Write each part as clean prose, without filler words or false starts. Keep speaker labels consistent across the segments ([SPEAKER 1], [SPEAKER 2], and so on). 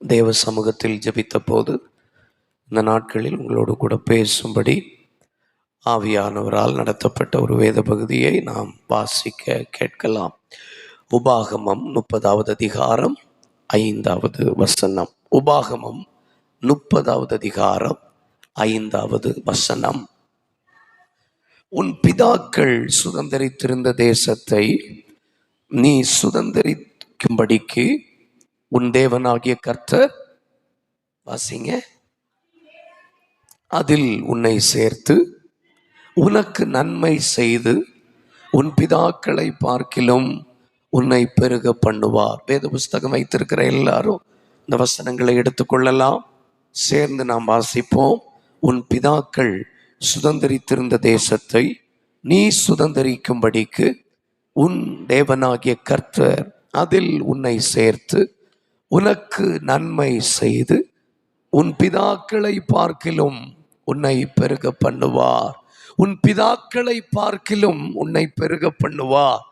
[SPEAKER 1] தேவ சமூகத்தில் ஜெபித்த போது இந்த நாட்களில் உங்களோடு கூட பேசும்படி ஆவியானவரால் நடத்தப்பட்ட ஒரு வேத பகுதியை நாம் வாசிக்க கேட்கலாம். உபாகமம் 30வது அதிகாரம் 5வது வசனம். உபாகமம் 30வது அதிகாரம் 5வது வசனம். உன் பிதாக்கள் சுதந்தரித்திருந்த தேசத்தை நீ சுதந்தரிக்கும்படிக்கு உன் தேவனாகிய கர்த்தர், வாசிங்க, அதில் உன்னை சேர்த்து உனக்கு நன்மை செய்து உன் பிதாக்களை பார்க்கிலும் உன்னை பெருக பண்ணுவார். வேத புஸ்தகம் வைத்திருக்கிற எல்லாரும் இந்த வசனங்களை எடுத்துக்கொள்ளலாம். சேர்ந்து நாம் வாசிப்போம். உன் பிதாக்கள் சுதந்தரித்திருந்த தேசத்தை நீ சுதந்தரிக்கும்படிக்கு உன் தேவனாகிய கர்த்தர் அதில் உன்னை சேர்த்து உனக்கு நன்மை செய்து உன் பிதாக்களை பார்க்கிலும் உன்னை பெருக பண்ணுவார். உன் பிதாக்களை பார்க்கிலும் உன்னை பெருக பண்ணுவார்.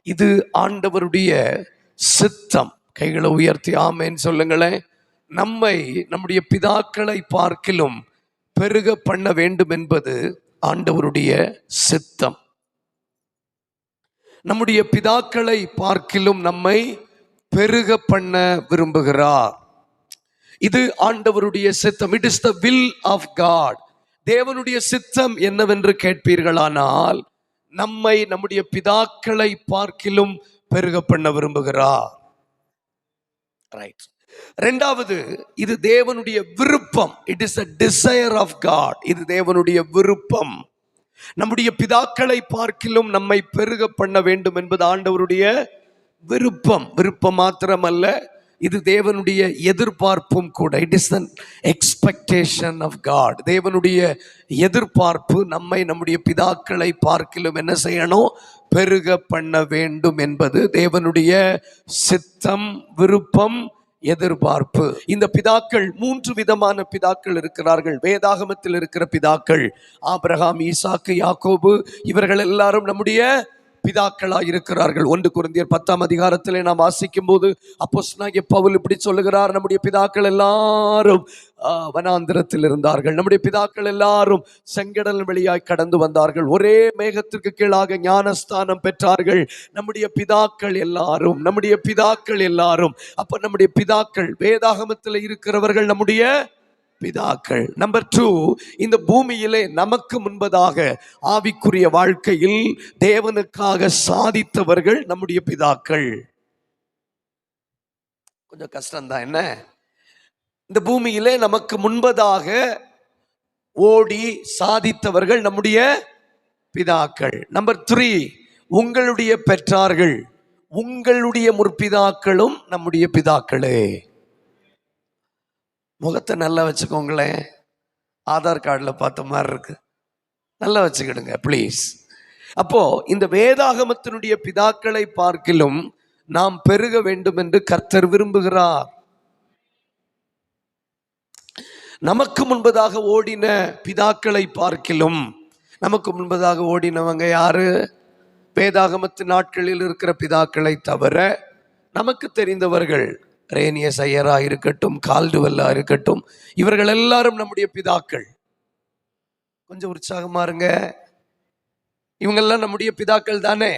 [SPEAKER 1] இது ஆண்டவருடைய சித்தம். கைகளை உயர்த்தி ஆமென் சொல்லுங்களேன். நம்முடைய பிதாக்களை பார்க்கிலும் பெருக பண்ண வேண்டும் என்பது ஆண்டவருடைய சித்தம். நம்முடைய பிதாக்களை பார்க்கிலும் நம்மை பெருக பண்ண விரும்புகிறார். இது ஆண்டவருடைய சித்தம். It is the will of God. தேவனுடைய சித்தம் என்னவென்று கேட்பீர்களானால், நம்முடைய பிதாக்களை பார்க்கிலும் பெருக பண்ண விரும்புகிறார். ரைட். இரண்டாவது, இது தேவனுடைய விருப்பம். It is a desire of God. இது தேவனுடைய விருப்பம். நம்முடைய பிதாக்களை பார்க்கிலும் நம்மை பெருக பண்ண வேண்டும் என்பது ஆண்டவருடைய விருப்பம். விருப்பம் மாத்திரமல்ல, இது தேவனுடைய எதிர்பார்ப்பும் கூட. It is an expectation of God. தேவனுடைய எதிர்பார்ப்பு நம்முடைய பிதாக்களை பார்க்கிலும் என்ன செய்யணும்? பெருக பண்ண வேண்டும் என்பது தேவனுடைய சித்தம், விருப்பம், எதிர்பார்ப்பு. இந்த பிதாக்கள் 3 விதமான பிதாக்கள் இருக்கிறார்கள். வேதாகமத்தில் இருக்கிற பிதாக்கள் ஆபிரகாம், ஈசாக்கு, யாக்கோபு, இவர்கள் எல்லாரும் நம்முடைய பிதாக்களாக இருக்கிறார்கள். 1 கொரிந்தியர் 10ஆம் அதிகாரத்திலே நாம் வாசிக்கும் போது அப்போஸ்தலனாகிய பவுல் இப்படி சொல்லுகிறார்: நம்முடைய பிதாக்கள் எல்லாரும் வனாந்திரத்தில் இருந்தார்கள். நம்முடைய பிதாக்கள் எல்லாரும் செங்கடல் வழியாய் கடந்து வந்தார்கள். ஒரே மேகத்திற்கு கீழாக ஞானஸ்தானம் பெற்றார்கள். நம்முடைய பிதாக்கள் எல்லாரும். அப்ப நம்முடைய பிதாக்கள், வேதாகமத்தில் இருக்கிறவர்கள் நம்முடைய பிதாக்கள். நம்பர் 2, இந்த பூமியிலே நமக்கு முன்பதாக ஆவிக்குரிய வாழ்க்கையில் தேவனுக்காக சாதித்தவர்கள் நம்முடைய பிதாக்கள். கொஞ்சம் கஷ்டம்தான் என்ன? இந்த பூமியிலே நமக்கு முன்பதாக ஓடி சாதித்தவர்கள் நம்முடைய பிதாக்கள். நம்பர் 3, உங்களுடைய பெற்றார்கள், உங்களுடைய முற்பிதாக்களும் நம்முடைய பிதாக்களே. முகத்தை நல்லா வச்சுக்கோங்களேன். ஆதார் கார்டில் பார்த்த மாதிரி இருக்கு. நல்லா வச்சுக்கிடுங்க ப்ளீஸ். அப்போ இந்த வேதாகமத்தினுடைய பிதாக்களை பார்க்கிலும் நாம் பெருக வேண்டும் என்று கர்த்தர் விரும்புகிறார். நமக்கு முன்பதாக ஓடின பிதாக்களை பார்க்கிலும், நமக்கு முன்பதாக ஓடினவங்க யாரு? வேதாகமத்து நாட்களில் இருக்கிற பிதாக்களை தவிர நமக்கு தெரிந்தவர்கள் ரேனியஸ் ஐயரா இருக்கட்டும், கால்டுவெல்லா இருக்கட்டும், இவர்கள் எல்லாரும் நம்முடைய பிதாக்கள். கொஞ்சம் உற்சாகமா இருங்க. இவங்கெல்லாம் நம்முடைய பிதாக்கள் தானே?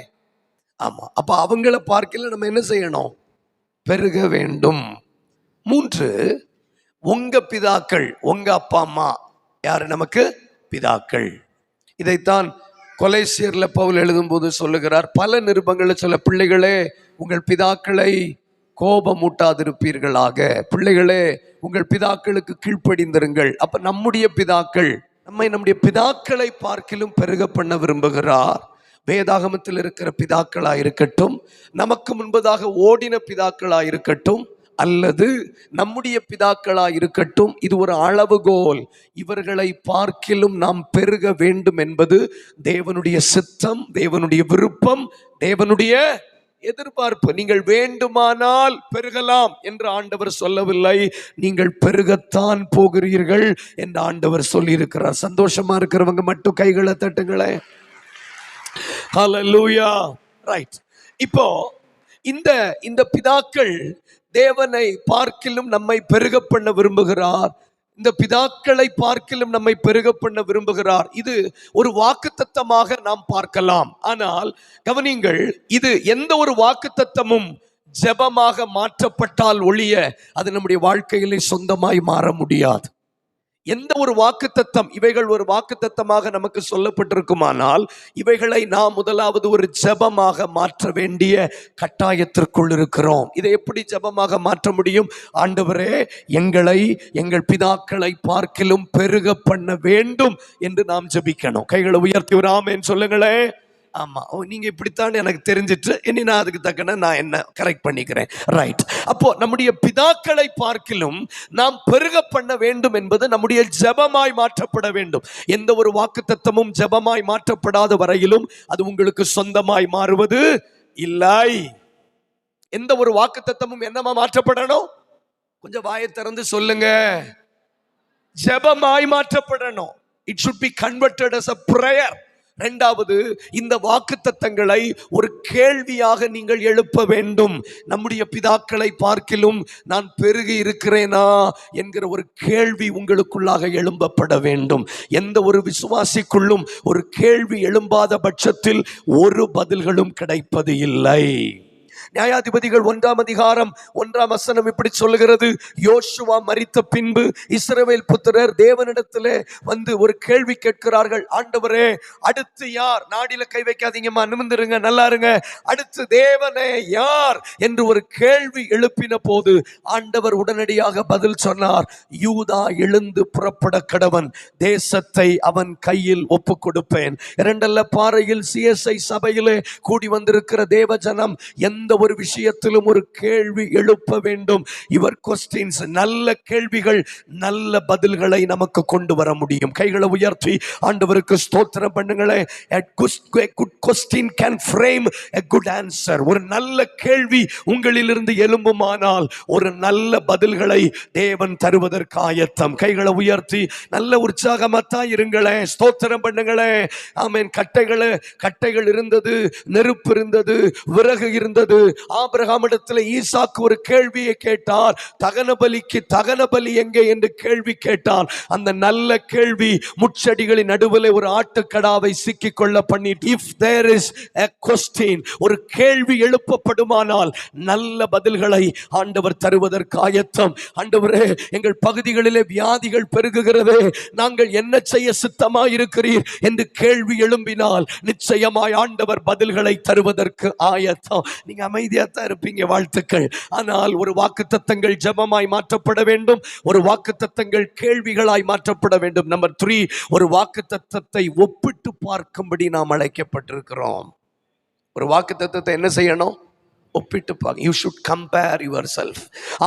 [SPEAKER 1] ஆமா. அப்ப அவங்கள பார்க்கல நம்ம என்ன செய்யணும்? பெருக வேண்டும். 3, உங்க பிதாக்கள், உங்க அப்பா அம்மா யாரு? நமக்கு பிதாக்கள். இதைத்தான் கொலைசியர்ல பவுல் எழுதும்போது சொல்லுகிறார். பல நிருபங்களை சொல்ல, பிள்ளைகளே உங்கள் பிதாக்களை கோபமூட்டாதிருப்பீர்களாக. பிள்ளைகளே உங்கள் பிதாக்களுக்கு கீழ்ப்படிந்திருங்கள். அப்ப நம்முடைய பிதாக்கள் நம்முடைய பிதாக்களை பார்க்கிலும் பெருக பண்ண விரும்புகிறார். வேதாகமத்தில் இருக்கிற பிதாக்களா இருக்கட்டும், நமக்கு முன்பதாக ஓடின பிதாக்களா இருக்கட்டும், அல்லது நம்முடைய பிதாக்களா இருக்கட்டும், இது ஒரு அளவுகோல். இவர்களை பார்க்கிலும் நாம் பெருக வேண்டும் என்பது தேவனுடைய சித்தம், தேவனுடைய விருப்பம், தேவனுடைய எதிர்பார்ப்பு. நீங்கள் வேண்டுமானால் பெருகலாம் என்று ஆண்டவர் சொல்லவில்லை. நீங்கள் பெருகத்தான் போகிறீர்கள் என்று ஆண்டவர் சொல்லி இருக்கிறார். சந்தோஷமா இருக்கிறவங்க மட்டும் கைகளை தட்டுங்களேன். ஹல்லேலூயா. ரைட். இப்போ இந்த இந்த பிதாக்கள் தேவனை பார்க்கிலும் நம்மை பெருக பண்ண விரும்புகிறார். இந்த பிதாக்களை பார்க்கிலும் நம்மை பெருக பண்ண விரும்புகிறார். இது ஒரு வாக்குத்தத்தமாக நாம் பார்க்கலாம். ஆனால் கவனிங்கள், இது எந்த ஒரு வாக்குத்தத்தமும் ஜெபமாக மாற்றப்பட்டால் ஒழிய அது நம்முடைய வாழ்க்கையிலே சொந்தமாய் மாற முடியாது. எந்த ஒரு வாக்குத்தத்தம், இவைகள் ஒரு வாக்குத்தத்தமாக நமக்கு சொல்லப்பட்டிருக்குமானால் இவைகளை நாம் முதலாவது ஒரு ஜெபமாக மாற்ற வேண்டிய கட்டாயத்திற்குள் இருக்கிறோம். இதை எப்படி ஜெபமாக மாற்ற முடியும்? ஆண்டவரே, எங்களை எங்கள் பிதாக்களை பார்க்கிலும் பெருக பண்ண வேண்டும் என்று நாம் ஜெபிக்கணும். கைகளை உயர்த்தி ஒரு ஆமென் சொல்லுங்களேன். ஆமா, நீங்க இப்படித்தான் எனக்கு தெரிஞ்சிட்டு, இனி நான் அதுக்கு தக்கன நான் என்ன கரெக்ட் பண்ணிக்கிறேன். ரைட். அப்போ நம்முடைய பிதாக்களை பார்க்கிலும் நாம் பெருக பண்ண வேண்டும் என்பது நம்முடைய ஜெபமாய் மாற்றப்பட வேண்டும். எந்த ஒரு வாக்குத்தத்தமும் ஜெபமாய் மாற்றப்படாத வரையிலும் அது உங்களுக்கு சொந்தமாய் மாறுவது இல்லை. எந்த ஒரு வாக்குத்தத்தமும் என்னமா மாற்றப்படணும்? கொஞ்சம் வாயை திறந்து சொல்லுங்க. ஜெபமாய் மாற்றப்படணும். It should be converted as a prayer. இரண்டாவது, இந்த வாக்குத்தத்தங்களை ஒரு கேள்வியாக நீங்கள் எழுப்ப வேண்டும். நம்முடைய பிதாக்களை பார்க்கிலும் நான் பெருகி இருக்கிறேனா என்கிற ஒரு கேள்வி உங்களுக்குள்ளாக எழும்பப்பட வேண்டும். எந்த ஒரு விசுவாசிக்குள்ளும் ஒரு கேள்வி எழும்பாத பட்சத்தில் ஒரு பதில்களும் கிடைப்பது இல்லை. நியாயாதிபதிகள் 1ஆம் அதிகாரம் 1ஆம் வசனம் இப்படி சொல்லுகிறது. யோசுவா மரித்த பின்பு இஸ்ரவேல் புத்திரர் தேவனிடத்திலே வந்து ஒரு கேள்வி கேட்கிறார்கள். ஆண்டவரே, அடுத்து யார்? நாடில கை வைக்காதீங்கம்மா, நிமிர்ந்துருங்க, நல்லா இருங்க. அடுத்து தேவனே யார் என்று ஒரு கேள்வி எழுப்பின போது ஆண்டவர் உடனடியாக பதில் சொன்னார். யூதா எழுந்து புறப்பட கடவன், தேசத்தை அவன் கையில் ஒப்பு கொடுப்பேன். இரண்டல்ல பாறையில் CSI சபையிலே கூடி வந்திருக்கிற தேவஜனம் எந்த ஒரு விஷயத்திலும் ஒரு கேள்வி எழுப்ப வேண்டும். இவர் கொஸ்டின்ஸ், நல்ல கேள்விகள் நல்ல பதில்களை நமக்கு கொண்டு வர முடியும். கைகளை உயர்த்தி ஆண்டவருக்கு ஸ்தோத்திரம் பண்ணுங்களேன். A good question can frame a good answer. ஒரு நல்ல கேள்வி உங்களிலிருந்து எழும்புமானால் ஒரு நல்ல பதில்களை தேவன் தருவதற்கு ஆயத்தம். கைகளை உயர்த்தி நல்ல உற்சாகமாத்தான் இருங்களேன், ஸ்தோத்திரம் பண்ணுங்களேன். ஆமென். கட்டைகள் இருந்தது, நெருப்பு இருந்தது, விறகு இருந்தது. ஆபிரகாமிடத்தில் ஈசாக்கு ஒரு கேள்வியை கேட்டார். தகன பலி எங்கே என்று கேள்வி கேட்டான். அந்த நல்ல கேள்வி முச்செடிகளின் நடுவில் ஒரு ஆட்டுக்கடாவை சிக்கிக் கொள்ள பண்ணி, if there is a question, ஒரு கேள்வி எழுப்பப்படுமானால் நல்ல பதில்களை ஆண்டவர் தருவதற்கு ஆயத்தம். ஆண்டவரே, எங்கள் பகுதிகளிலே வியாதிகள் பெருகுகிறதே, நாங்கள் என்ன செய்ய சித்தமாய் இருக்கிறீர் என்று கேள்வி எழும்பினால் நிச்சயமாய் ஆண்டவர் பதில்களை தருவதற்கு ஆயத்தம். நீங்க அமைதியாத்தான் இருப்பீங்க, வாழ்த்துக்கள். ஆனால் ஒரு வாக்குத்தத்தங்கள் ஜெபமாய் மாற்றப்பட வேண்டும், ஒரு வாக்குத்தத்தங்கள் கேள்விகளாய் மாற்றப்பட வேண்டும். நம்பர் 3, ஒரு வாக்குத்தத்தத்தை ஒப்பிட்டு பார்க்கும்படி நாம் அழைக்கப்பட்டிருக்கிறோம். ஒரு வாக்குத்தத்தத்தை என்ன செய்யணும்? ஒப்பிட்டு பார்க்க. You should compare yourself.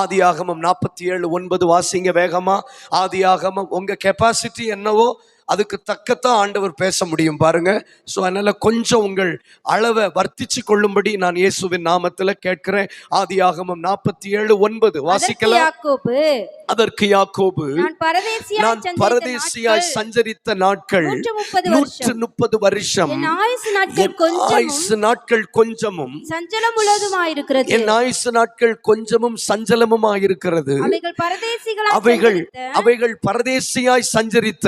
[SPEAKER 1] ஆதியாகமம் 47:9 வாசிங்க வேகமா. ஆதியாகமம், உங்க கெப்பாசிட்டி என்னவோ அதுக்கு தக்கத்தான் ஆண்டவர் பேச முடியும் பாருங்க. ஸோ அதனால கொஞ்சம் உங்கள் அளவை வர்த்திச்சு கொள்ளும்படி நான் இயேசுவின் நாமத்தில் கேட்கிறேன். ஆதியாகமம் 47:9 வாசிக்கலாம். அதற்கு யாக்கோபு, நான் பரதேசியாய் சஞ்சரித்த நாட்கள் 130 வருஷம், என் ஆயுசு நாட்கள் கொஞ்சமும் சஞ்சலமுமாயிருக்கிறது. அவைகள் பரதேசியாய் சஞ்சரித்த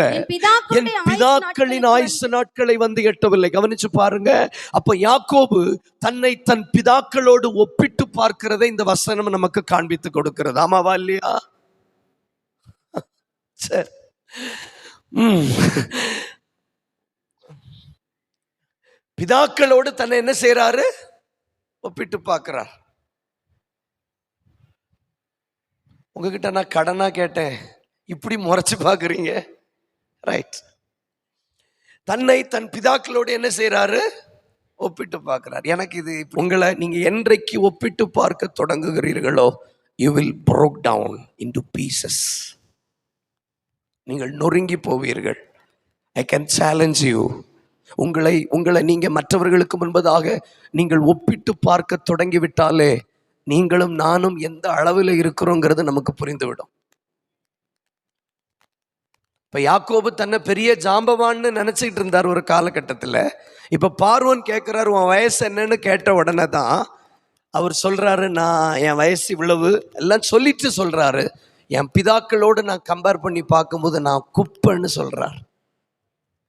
[SPEAKER 1] என் பிதாக்களின் ஆயுசு நாட்களை வந்து எட்டவில்லை. கவனிச்சு பாருங்க. அப்ப யாக்கோபு தன்னை தன் பிதாக்களோடு ஒப்பிட்டு பார்க்கிறதை இந்த வசனம் நமக்கு காண்பித்து கொடுக்கிறது. ஆமாவா இல்லையா? சரி. பிதாக்களோடு தன்னை என்ன செய்யறாரு? ஒப்பிட்டு பார்க்கிறார். உங்ககிட்ட நான் கடனா கேட்டேன், இப்படி முறைச்சு பார்க்குறீங்க. ரைட். தன்னை தன் பிதாக்களோடு என்ன செய்யறாரு? ஒப்பிட்டு பார்க்கிறார். எனக்கு இது, உங்களை நீங்க என்றைக்கு ஒப்பிட்டு பார்க்க தொடங்குகிறீர்களோ, you will break down into pieces. நீங்கள் நொறுங்கி போவீர்கள். I can challenge you. உங்களை நீங்க மற்றவர்களுக்கு முன்பதாக நீங்கள் ஒப்பிட்டு பார்க்க தொடங்கிவிட்டாலே நீங்களும் நானும் எந்த அளவில் இருக்கிறோங்கிறது நமக்கு புரிந்துவிடும். இப்ப யாக்கோபு தன்னை பெரிய ஜாம்பவான்னு நினைச்சிட்டு இருந்தார் ஒரு காலகட்டத்தில். இப்ப பார்வோன் கேட்கிறார், உன் வயசு என்னன்னு கேட்ட உடனே தான் அவர் சொல்றாரு, நான் என் வயசு இவ்வளவு எல்லாம் சொல்லிட்டு சொல்றாரு, என் பிதாக்களோடு நான் கம்பேர் பண்ணி பார்க்கும்போது நான் குப்பைன்னு சொல்றார்.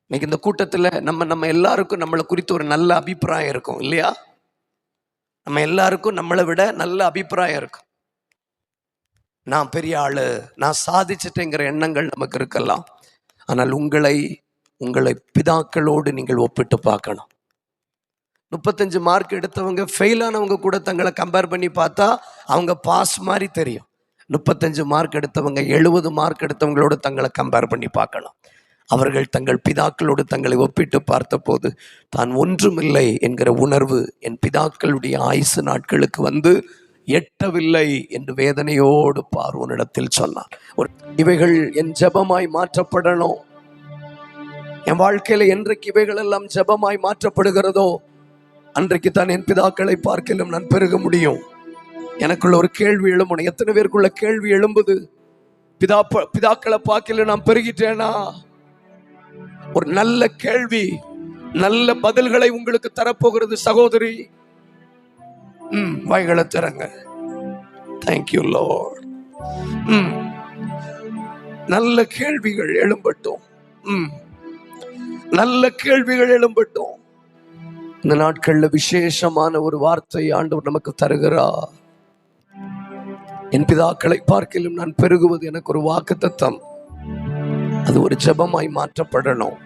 [SPEAKER 1] இன்னைக்கு இந்த கூட்டத்தில் நம்ம எல்லாருக்கும் நம்மளை குறித்து ஒரு நல்ல அபிப்பிராயம் இருக்கும் இல்லையா? நம்ம எல்லாருக்கும் நம்மளை விட நல்ல அபிப்பிராயம் இருக்கும். நான் பெரிய ஆளு, நான் சாதிச்சிட்டேங்கிற எண்ணங்கள் நமக்கு இருக்கலாம். ஆனால் உங்களை பிதாக்களோடு நீங்கள் ஒப்பிட்டு பார்க்கணும். 35 மார்க் எடுத்தவங்க ஃபெயிலானவங்க கூட தங்களை கம்பேர் பண்ணி பார்த்தா அவங்க பாஸ் மாதிரி தெரியும். 35 மார்க் எடுத்தவங்க 70 மார்க் எடுத்தவங்களோடு தங்களை கம்பேர் பண்ணி பார்க்கணும். அவர்கள் தங்கள் பிதாக்களோடு தங்களை ஒப்பிட்டு பார்த்த போது தான் ஒன்றுமில்லை என்கிற உணர்வு என் பிதாக்களுடைய ஆயுசு நாட்களுக்கு வந்து எட்டவில்லை என்று வேதனையோடு பார்வோனிடத்தில் சொன்னான். இவைகள் என் ஜெபமாய் மாற்றப்படணும். என் வாழ்க்கையில என்றைக்கு இவைகள் எல்லாம் ஜெபமாய் மாற்றப்படுகிறதோ அன்றைக்கு தான் என் பிதாக்களை பார்க்கலும் நான் பெருக முடியும். எனக்குள்ள ஒரு கேள்வி எழும்பணும். எத்தனை பேருக்குள்ள கேள்வி எழும்புது? பிதாக்களை பார்க்கல நான் பெருகிட்டேனா? ஒரு நல்ல கேள்வி, நல்ல பதில்களை உங்களுக்கு தரப்போகிறது சகோதரி. வாய்களை திறங்க. Thank you Lord. நல்ல கேள்விகள் எழும்பட்டும். நல்ல கேள்விகள் எழும்பட்டும். இந்த நாட்கள்ல விசேஷமான ஒரு வார்த்தை ஆண்டவர் நமக்கு தருகிறார். என் பிதாக்களை பார்க்கலும் நான் பெருகுவது எனக்கு ஒரு வாக்குத்தத்தம். அது ஒரு ஜெபமாய் மாற்றப்படணும்.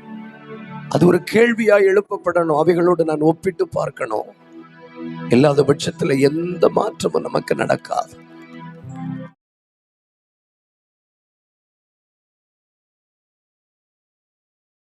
[SPEAKER 1] அது ஒரு கேள்வியாய் எழுப்பப்படணும். அவைகளோடு நான் ஒப்பிட்டு பார்க்கணும். இல்லாத பட்சத்துல எந்த மாற்றமும் நமக்கு நடக்காது.